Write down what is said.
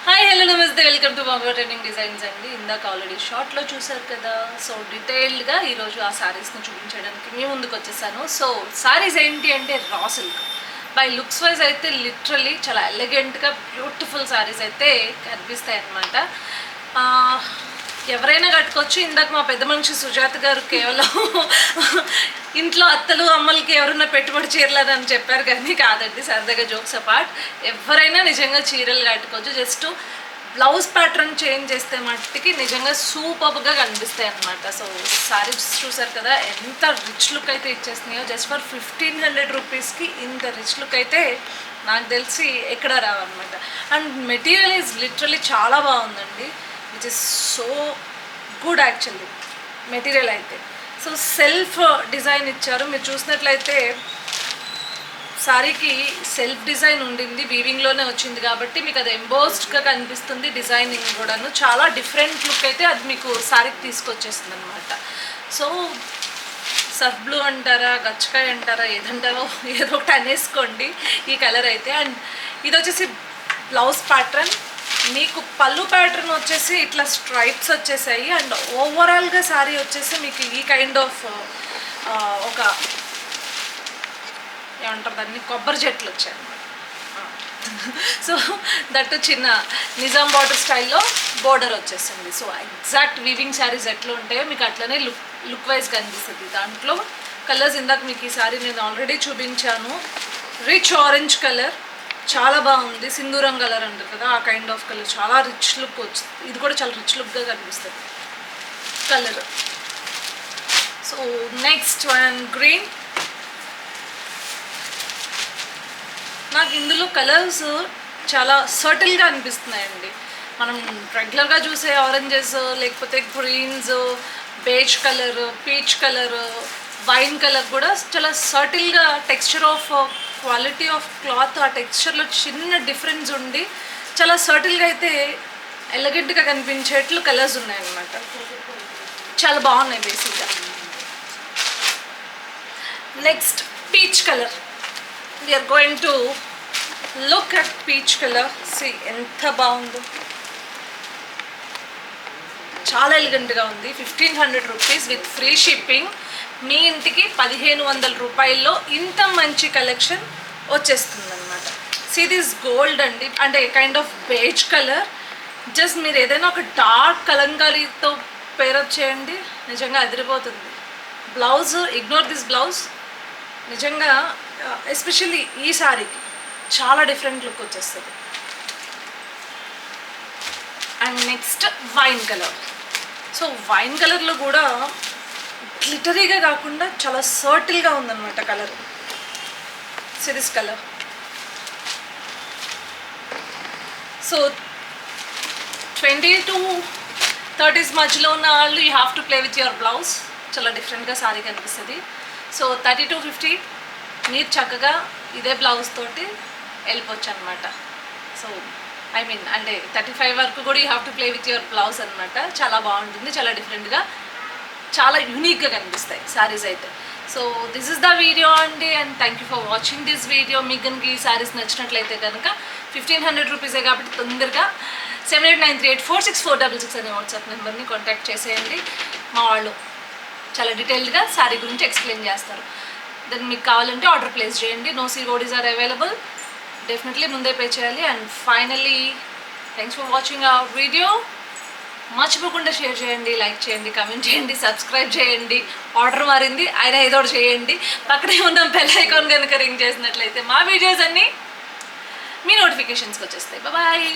Hi hello నమస్తే welcome to Baba trending designs అండి. ఇందాక ఆల్రెడీ షార్ట్లో చూసారు కదా. సో డీటెయిల్డ్గా ఈరోజు ఆ శారీస్ని చూపించడానికి మీ ముందుకు వచ్చేసాను. సో శారీస్ ఏంటి అంటే raw silk. By looks wise అయితే లిటరల్లీ చాలా ఎలిగెంట్గా బ్యూటిఫుల్ శారీస్ అయితే కనిపిస్తాయి అన్నమాట. ఎవరైనా కట్టుకోవచ్చు. ఇందాక మా పెద్ద మనిషి సుజాత గారు కేవలం ఇంట్లో అత్తలు అమ్మలకి ఎవరైనా పెట్టుబడి చీరలని అని చెప్పారు, కానీ కాదండి, సరదాగా జోక్స్ అపార్ట్. ఎవరైనా నిజంగా చీరలు కట్టుకోవచ్చు. జస్ట్ బ్లౌజ్ ప్యాటర్న్ చేంజ్ చేస్తే మట్టికి నిజంగా సూపర్గా కనిపిస్తాయి అన్నమాట. సో శారీస్ చూసారు కదా ఎంత రిచ్ లుక్ అయితే ఇచ్చేస్తున్నాయో. జస్ట్ ఫర్ 1500 రూపీస్కి ఇంత రిచ్ లుక్ అయితే నాకు తెలిసి ఎక్కడ రావన్నమాట. అండ్ మెటీరియల్ ఈజ్ లిటరలీ చాలా బాగుందండి, which is so good actually material అయితే. సో సెల్ఫ్ డిజైన్ ఇచ్చారు. మీరు చూసినట్లయితే శారీకి సెల్ఫ్ డిజైన్ ఉండింది, వీవింగ్లోనే వచ్చింది కాబట్టి మీకు అది ఎంబోస్డ్గా కనిపిస్తుంది. డిజైనింగ్ కూడాను చాలా డిఫరెంట్ లుక్ అయితే అది మీకు శారీకి తీసుకొచ్చేస్తుంది అనమాట. సో సర్ఫ్ బ్లూ అంటారా, గచ్చకాయ అంటారా, ఏదంటారో ఏదో ఒకటి అనేసుకోండి ఈ కలర్ అయితే. అండ్ ఇది వచ్చేసి బ్లౌజ్ ప్యాటర్న్. మీకు పళ్ళు ప్యాటర్న్ వచ్చేసి ఇట్లా స్ట్రైప్స్ వచ్చేసాయి. అండ్ ఓవరాల్గా శారీ వచ్చేసి మీకు ఈ కైండ్ ఆఫ్ ఒక ఏమంటారు దాన్ని, కొబ్బరి చెట్లు వచ్చాయి అన్నమాట. సో దట్టు చిన్న నిజాం బార్డర్ స్టైల్లో బోర్డర్ వచ్చేసింది. సో ఎగ్జాక్ట్ వీవింగ్ శారీస్ ఎట్లా ఉంటాయో మీకు అట్లనే లుక్ వైజ్ కనిపిస్తుంది. దాంట్లో కలర్స్ ఇందాక మీకు ఈ శారీ నేను ఆల్రెడీ చూపించాను. రిచ్ ఆరెంజ్ కలర్ చాలా బాగుంది. సింధూరం కలర్ అంటారు కదా, ఆ కైండ్ ఆఫ్ కలర్ చాలా రిచ్ లుక్ వచ్చింది. ఇది కూడా చాలా రిచ్ లుక్గా కనిపిస్తుంది colour. So next one green. నాకు ఇందులో కలర్స్ చాలా సర్టిల్గా అనిపిస్తున్నాయండి. మనం రెగ్యులర్గా చూసే ఆరెంజెస్, లేకపోతే greens, beige colour, peach colour, wine colour కూడా చాలా సర్టిల్గా texture of quality of cloth, ఆ టెక్స్చర్లో చిన్న డిఫరెన్స్ ఉండి చాలా సర్టిల్గా అయితే ఎలిగెంట్గా కనిపించేట్లు కలర్స్ ఉన్నాయన్నమాట. చాలా బాగున్నాయి బేసిక్గా. Next peach colour. We are going to look at peach colour. See ఎంత బాగుందో, చాలా ఎలిగెంట్గా ఉంది. 1500 రూపీస్ విత్ ఫ్రీ షిప్పింగ్. మీ ఇంటికి 1500 రూపాయల్లో ఇంత మంచి కలెక్షన్ వచ్చేస్తుంది అనమాట. సి దిస్ గోల్డ్ అండి, అంటే kind of beige colour. Just మీరు ఏదైనా ఒక డార్క్ కలంకారీతో పేరప్ చేయండి, నిజంగా అదిరిపోతుంది. Blouse, ignore this blouse. నిజంగా ఎస్పెషల్లీ ఈ శారీకి చాలా డిఫరెంట్ లుక్ వచ్చేస్తుంది. And next wine colour. So wine కలర్లో కూడా గ్లిటరీగా కాకుండా చాలా సర్టిల్గా ఉందన్నమాట colour. Series colour. So 20 to 30s మధ్యలో ఉన్న వాళ్ళు you have to play with your blouse. చాలా డిఫరెంట్గా శారీ కనిపిస్తుంది. సో 30 to 50 మీరు చక్కగా ఇదే బ్లౌజ్ తోటి వెళ్ళిపోవచ్చు అనమాట. సో ఐ మీన్ అంటే 35 వరకు కూడా you have to play with your blouse అనమాట. చాలా బాగుంటుంది, చాలా డిఫరెంట్గా, చాలా యూనిక్గా కనిపిస్తాయి శారీస్ అయితే. So this is the video అండి. And thank you for watching this video. మీకు కనుక ఈ శారీస్ నచ్చినట్లయితే కనుక 1500 రూపీసే కాబట్టి తొందరగా 7893846466 అనే వాట్సాప్ నెంబర్ని కాంటాక్ట్ చేసేయండి. మా వాళ్ళు చాలా డీటెయిల్డ్గా శారీ గురించి ఎక్స్ప్లెయిన్ చేస్తారు. దెన్ మీకు కావాలంటే ఆర్డర్ ప్లేస్ చేయండి. No CODs are available. Definitely ముందే పే చేయాలి. And finally thanks for watching our video. మర్చిపోకుండా షేర్ చేయండి, లైక్ చేయండి, కామెంట్ చేయండి, సబ్స్క్రైబ్ చేయండి. ఆర్డర్ మారింది అయినా ఏదో ఒకటి చేయండి. పక్కనే ఉన్న బెల్ ఐకాన్ కనుక రింగ్ చేసినట్లయితే మా వీడియోస్ అన్నీ మీ నోటిఫికేషన్స్కి వచ్చేస్తాయి. బాయ్.